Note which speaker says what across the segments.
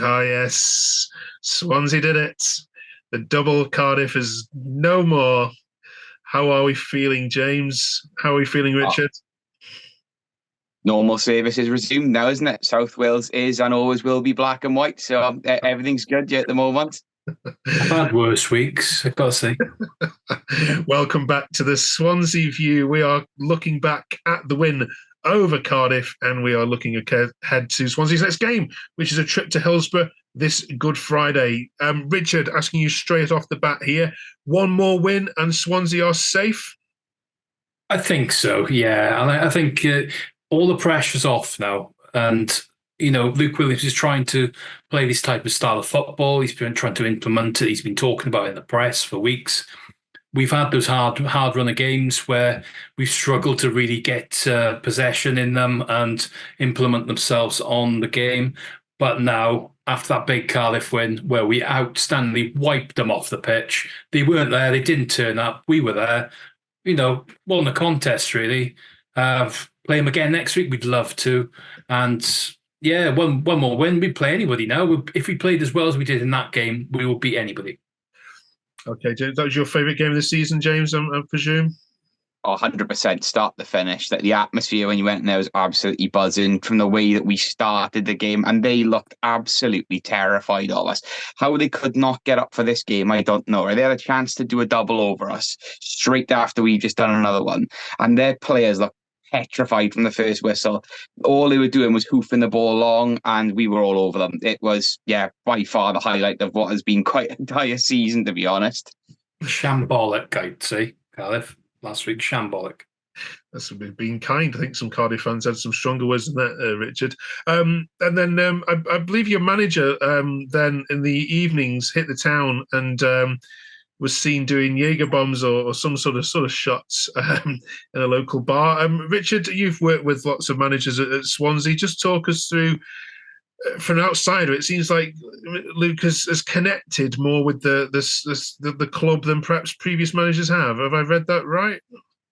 Speaker 1: Ah, yes. Swansea did it. The double Cardiff is no more. How are we feeling, James? How are we feeling,
Speaker 2: Oh,
Speaker 1: Richard?
Speaker 2: normal service is resumed now, isn't it? South Wales is and always will be black and white, so everything's good at the moment.
Speaker 3: I've had worse weeks, I've got to say.
Speaker 1: Welcome back to the Swansea View. We are looking back at the win over Cardiff, and we are looking ahead to Swansea's next game, which is a trip to Hillsborough this Good Friday. Richard, asking you straight off the bat here, one more win and Swansea are safe?
Speaker 3: I think so, yeah. And I think all the pressure's off now. And, Luke Williams is trying to play this type of style of football. He's been trying to implement it. He's been talking about it in the press for weeks. We've had those hard runner games where we've struggled to really get possession in them and implement themselves on the game. But now, after that big Cardiff win, where we outstandingly wiped them off the pitch, they weren't there. They didn't turn up. We were there. Won the contest really. Play them again next week. We'd love to. And yeah, one more win. We'd play anybody now. If we played as well as we did in that game, we will beat anybody.
Speaker 1: Okay, James, that was your favourite game of the season, James, I presume?
Speaker 2: 100% start to finish. That the atmosphere when you went in there was absolutely buzzing from the way that we started the game, and they looked absolutely terrified of us. How they could not get up for this game, I don't know. They had a chance to do a double over us straight after we've just done another one, and their players looked petrified from the first whistle. All they were doing was hoofing the ball along, and we were all over them. It was, by far the highlight of what has been quite an entire season, to be honest.
Speaker 3: Shambolic, I'd say, Cardiff. Last week, shambolic.
Speaker 1: That's been kind. I think some Cardiff fans had some stronger words than that, Richard. And then I believe your manager then in the evenings hit the town and was seen doing Jaeger bombs or some sort of shots in a local bar. Richard, you've worked with lots of managers at Swansea. Just talk us through. From an outsider, it seems like Luke has connected more with the club than perhaps previous managers have. Have I read that right?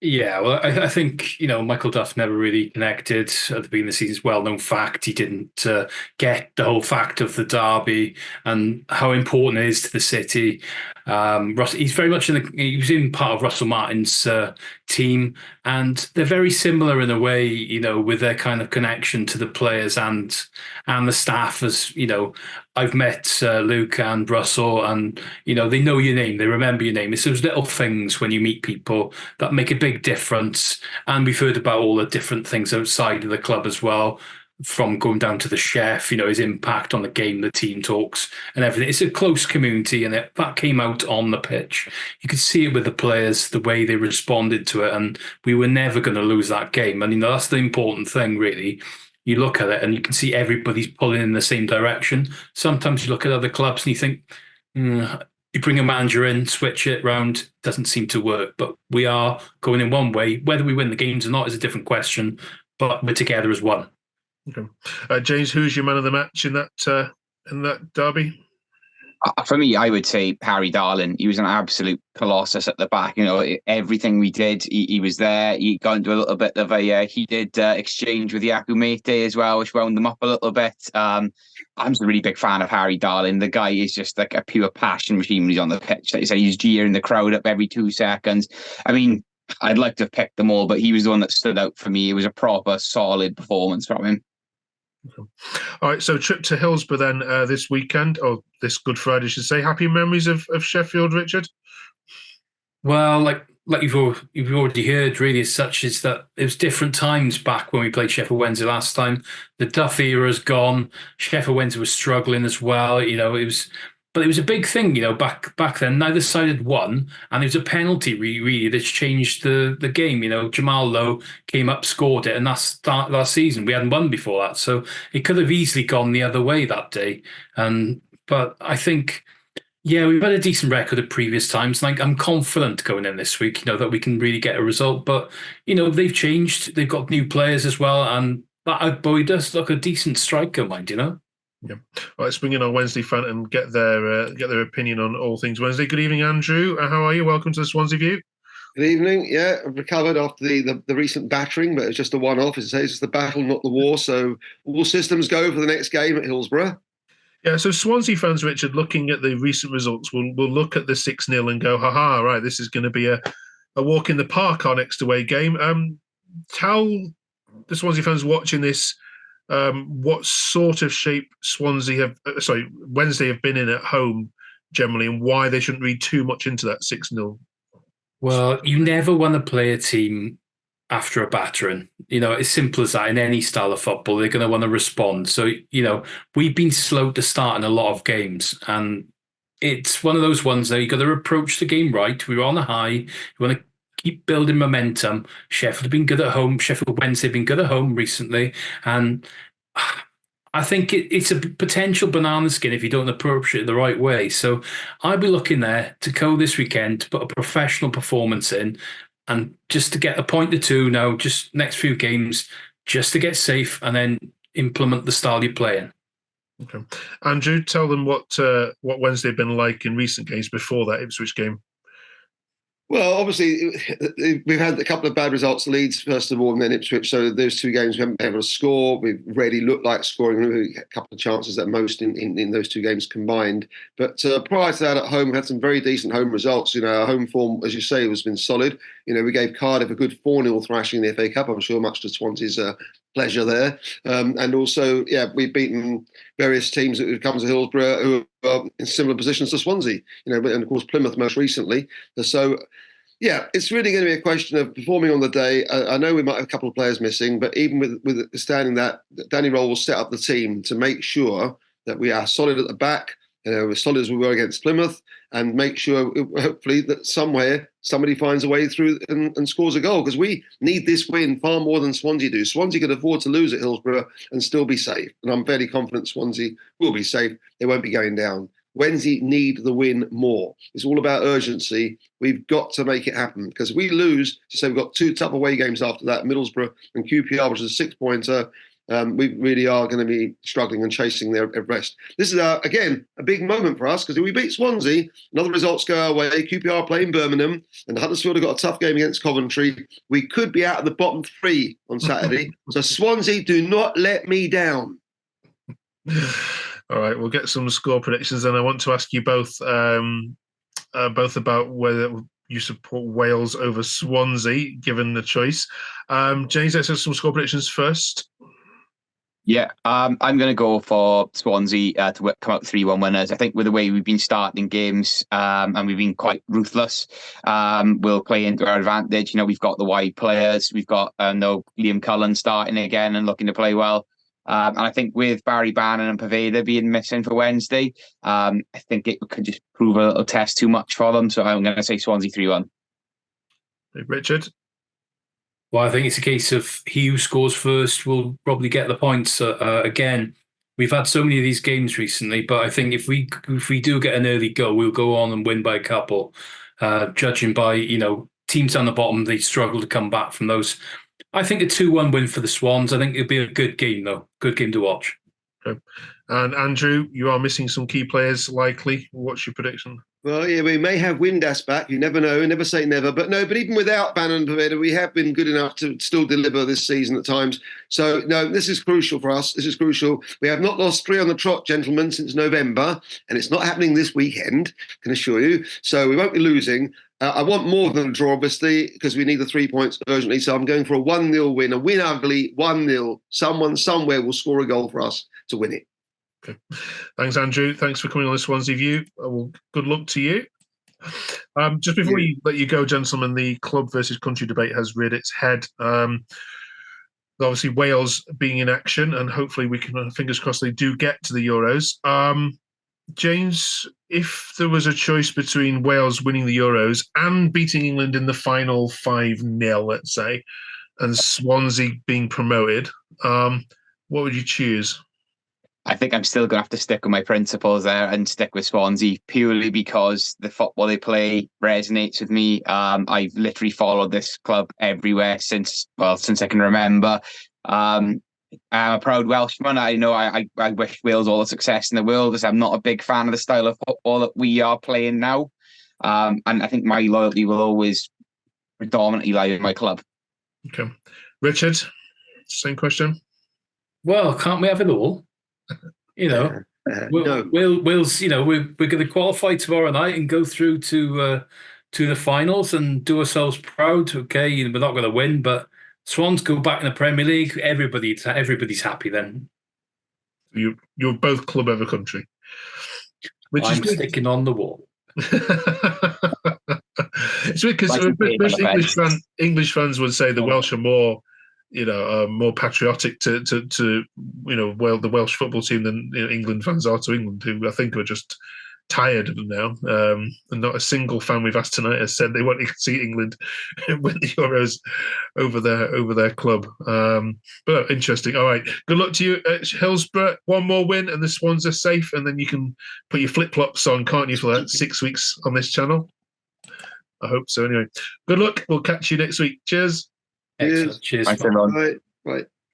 Speaker 3: Yeah, well, I think, Michael Duff never really connected at the beginning of the season's well-known fact. He didn't get the whole fact of the derby and how important it is to the city. He's very much he was in part of Russell Martin's team, and they're very similar in a way, with their kind of connection to the players and the staff. As I've met Luke and Russell, and they know your name, they remember your name. It's those little things when you meet people that make a big difference. And we've heard about all the different things outside of the club as well, from going down to the chef, his impact on the game, the team talks and everything. It's a close community, and that came out on the pitch. You could see it with the players, the way they responded to it, and we were never going to lose that game. And that's the important thing, really. You look at it and you can see everybody's pulling in the same direction. Sometimes you look at other clubs and you think, you bring a manager in, switch it round, doesn't seem to work. But we are going in one way. Whether we win the games or not is a different question, but we're together as one.
Speaker 1: Okay. James, who's your man of the match in that derby?
Speaker 2: For me, I would say Harry Darling. He was an absolute colossus at the back. Everything we did, he was there. He got into a little bit of a heated exchange with Yaku Mate as well, which wound them up a little bit. I'm just a really big fan of Harry Darling. The guy is just like a pure passion machine when he's on the pitch. Like you say, he's jeering the crowd up every 2 seconds. I mean, I'd like to have picked them all, but he was the one that stood out for me. It was a proper solid performance from him.
Speaker 1: All right, so trip to Hillsborough then this weekend, or this Good Friday, I should say. Happy memories of Sheffield, Richard?
Speaker 3: Well, like you've already heard, really, as such, is that it was different times back when we played Sheffield Wednesday last time. The Duff era is gone. Sheffield Wednesday was struggling as well. But it was a big thing, back then. Neither side had won, and it was a penalty really that's changed the game. Jamal Lowe came up, scored it, and that's last season. We hadn't won before that, so it could have easily gone the other way that day. But I think, yeah, we've had a decent record of previous times. Like, I'm confident going in this week, that we can really get a result. But they've changed. They've got new players as well, and that boy does look a decent striker, mind.
Speaker 1: Yeah. All right, spring in on Wednesday front and get their opinion on all things Wednesday. Good evening, Andrew. How are you? Welcome to the Swansea View.
Speaker 4: Good evening. Yeah, I've recovered after the recent battering, but it's just a one-off. As it says, it's the battle, not the war. So all systems go for the next game at Hillsborough.
Speaker 1: Yeah, so Swansea fans, Richard, looking at the recent results, will look at the 6-0 and go, haha, right, this is going to be a walk in the park, our next away game. Tell the Swansea fans watching this what sort of shape Wednesday have been in at home generally, and why they shouldn't read too much into that 6-0.
Speaker 3: Well, you never want to play a team after a battering. As simple as that. In any style of football, they're going to want to respond. So, we've been slow to start in a lot of games, and it's one of those ones that you've got to approach the game right. We were on a high. You want to keep building momentum. Sheffield have been good at home. Sheffield Wednesday have been good at home recently. And I think it's a potential banana skin if you don't approach it the right way. So I'd be looking there to go this weekend to put a professional performance in and just to get a point or two now, just next few games, just to get safe and then implement the style you're playing.
Speaker 1: Okay. Andrew, tell them what Wednesday have been like in recent games before that Ipswich game.
Speaker 4: Well, obviously, we've had a couple of bad results, Leeds, first of all, and then Ipswich. So those two games we haven't been able to score. We've really looked like scoring a couple of chances at most in those two games combined. But prior to that, at home, we had some very decent home results. Our home form, as you say, has been solid. We gave Cardiff a good 4-0 thrashing in the FA Cup, I'm sure, much to Swansea's pleasure there. And also, we've beaten various teams that have come to Hillsborough who are in similar positions to Swansea, and of course Plymouth most recently. So, it's really going to be a question of performing on the day. I know we might have a couple of players missing, but even with standing that, Danny Roll will set up the team to make sure that we are solid at the back, as solid as we were against Plymouth, and make sure, hopefully, that somewhere somebody finds a way through and scores a goal, because we need this win far more than Swansea do. Swansea could afford to lose at Hillsborough and still be safe, and I'm fairly confident Swansea will be safe. They won't be going down. Wednesday need the win more. It's all about urgency. We've got to make it happen, because if we lose, we've got two tough away games after that, Middlesbrough and QPR, which is a 6-pointer. We really are going to be struggling and chasing their rest. This is, again, a big moment for us, because if we beat Swansea, another results go our way, QPR playing Birmingham, and Huddersfield have got a tough game against Coventry, we could be out of the bottom three on Saturday. So Swansea, do not let me down.
Speaker 1: All right, we'll get some score predictions, and I want to ask you both about whether you support Wales over Swansea, given the choice. James, let's have some score predictions first.
Speaker 2: Yeah, I'm going to go for Swansea to come out 3-1 winners. I think with the way we've been starting games and we've been quite ruthless, we'll play into our advantage. We've got the wide players. We've got Liam Cullen starting again and looking to play well. And I think with Barry Bannon and Poveda being missing for Wednesday, I think it could just prove a little test too much for them. So I'm going to say Swansea 3-1.
Speaker 1: Richard?
Speaker 3: Well, I think it's a case of he who scores first will probably get the points. Again, we've had so many of these games recently, but I think if we do get an early goal, we'll go on and win by a couple. Judging by teams down the bottom, they struggle to come back from those. I think a 2-1 win for the Swans. I think it'll be a good game, though. Good game to watch.
Speaker 1: Okay. And Andrew, you are missing some key players, likely. What's your prediction?
Speaker 4: Well, we may have Windass back. You never know. Never say never. But even without Bannon and Poveda, we have been good enough to still deliver this season at times. So, no, this is crucial for us. This is crucial. We have not lost 3 on the trot, gentlemen, since November. And it's not happening this weekend, I can assure you. So we won't be losing. I want more than a draw, obviously, because we need the 3 points urgently. So I'm going for a 1-0 win, a win ugly, 1-0. Someone somewhere will score a goal for us to win it.
Speaker 1: Okay. Thanks, Andrew. Thanks for coming on this Swansea View. Well, good luck to you. Just before we let you go, gentlemen, the club versus country debate has reared its head. Obviously, Wales being in action, and hopefully we can, fingers crossed, they do get to the Euros. James, if there was a choice between Wales winning the Euros and beating England in the final 5-0, let's say, and Swansea being promoted, what would you choose?
Speaker 2: I think I'm still going to have to stick with my principles there and stick with Swansea, purely because the football they play resonates with me. I've literally followed this club everywhere since I can remember. I'm a proud Welshman. I know I wish Wales all the success in the world, as I'm not a big fan of the style of football that we are playing now. And I think my loyalty will always predominantly lie with my club.
Speaker 1: Okay. Richard, same question.
Speaker 3: Well, can't we have it all?
Speaker 4: No.
Speaker 3: We're going to qualify tomorrow night and go through to the finals and do ourselves proud. Okay, we're not going to win, but Swans go back in the Premier League. Everybody's happy then.
Speaker 1: You're both club over country. Which
Speaker 3: I'm
Speaker 1: is
Speaker 3: sticking on the wall.
Speaker 1: It's weird because most English fans would say the Welsh are more, more patriotic to the Welsh football team than England fans are to England, who I think are just tired of them now. And not a single fan we've asked tonight has said they want to see England win the Euros over their club. But interesting. All right, good luck to you at Hillsborough. One more win and the Swans are safe, and then you can put your flip-flops on, can't you, for 6 weeks on this channel? I hope so. Anyway, good luck. We'll catch you next week. Cheers.
Speaker 3: Excellent. Cheers.
Speaker 2: Thanks, everyone.
Speaker 4: Bye. Bye.